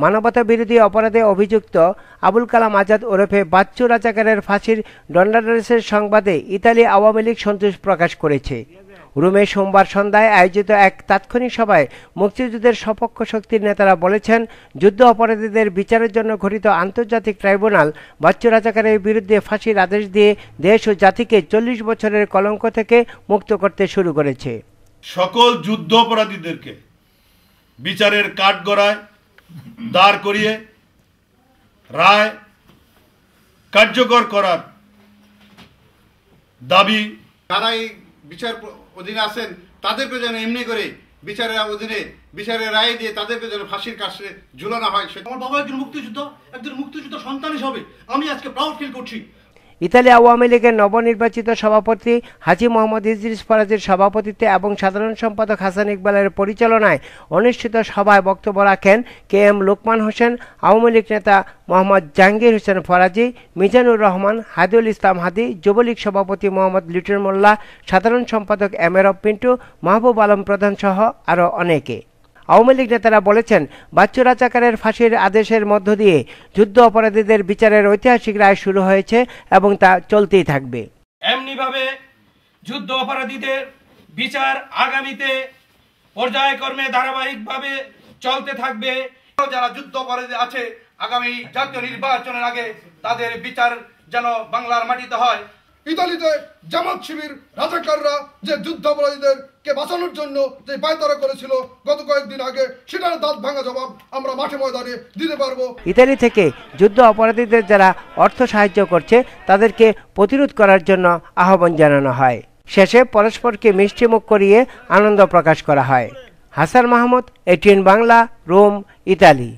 মানবতা বিরোধী অপরাধে অভিযুক্ত আবুল কালাম আজাদ ওরফে বাচ্চু রাজাকারের ফাঁসির দণ্ডাদেশের সংবাদে ইতালি আওয়ামী লীগ সন্তোষ প্রকাশ করেছে। রোমে সোমবার সন্ধ্যায় আয়োজিত এক তাৎক্ষণিক সভায় মুক্তিযুদ্ধের সপক্ষ শক্তির নেতারা বলেছেন, যুদ্ধ অপরাধীদের বিচারের জন্য গঠিত আন্তর্জাতিক ট্রাইব্যুনাল বাচ্চু রাজাকারের বিরুদ্ধে ফাঁসির আদেশ দিয়ে দেশ ও জাতিকে 40 বছরের কলঙ্ক থেকে মুক্ত করতে শুরু করেছে। সকল যুদ্ধ অপরাধীদেরকে বিচারের কাঠগড়ায় দাঁড় করিয়ে রায় কার্যকর করার দাবি। তারা এই বিচার অধীনে আছেন তাদেরকে যেন এমনি করে বিচারের অধীনে বিচারের রায় দিয়ে তাদেরকে যেন ফাঁসির কাছে ঝুলানো হয়। আমার বাবা একজন মুক্তিযুদ্ধ সন্তান হিসেবে আমি আজকে প্রাউড ফিল করছি। ইতালি আওয়ামী লীগের নবনির্বাচিত সভাপতি হাজী মোহাম্মদ ইদ্রিস ফরাজীর সভাপতিত্বে এবং সাধারণ সম্পাদক হাসান ইকবালের পরিচালনায় অনুষ্ঠিত সভায় বক্তব্য রাখেন KM লোকমান হোসেন, আওয়ামী লীগ নেতা মোহাম্মদ জাহাঙ্গীর হোসেন ফরাজী, মিজানুর রহমান, হাদিউল ইসলাম হাদি, যুবলীগ সভাপতি মোহাম্মদ লিটন মোল্লা, সাধারণ সম্পাদক MR পিন্টু, মাহবুব আলম প্রধান সহ আরও অনেকে। আওয়ামী লীগ নেতারা বলেছেন, বাচ্চু রাজাকারের ফাঁসির আদেশের মধ্য দিয়ে যুদ্ধ অপরাধীদের বিচারের ঐতিহাসিক রায় শুরু হয়েছে এবং তা চলতেই থাকবে। এমনিভাবে যুদ্ধ অপরাধীদের বিচার আগামীতে পর্যায়ক্রমে ধারাবাহিকভাবে চলতে থাকবে। যারা যুদ্ধ অপরাধী আছে আগামী জাতীয় নির্বাচনের আগে তাদের বিচার যেন বাংলার মাটিতে হয়। ইতালিতে জামাত শিবির রাজাকাররা যে যুদ্ধ অপরাধীদেরকে বাঁচানোর জন্য যে পায়তারা করেছিল গত কয়েকদিন আগে, সেটার দাঁত ভাঙা জবাব আমরা মাঠে ময়দানে দিতে পারবো। ইতালি থেকে যুদ্ধ অপরাধীদের যারা অর্থ সাহায্য করছে তাদেরকে প্রতিরোধ করার জন্য আহ্বান জানানো হয়। শেষে পরস্পরকে মিষ্টিমুখ করিয়ে আনন্দ প্রকাশ করা হয়। Hasan Mahmud, ATN Bangla, Rome, Italy.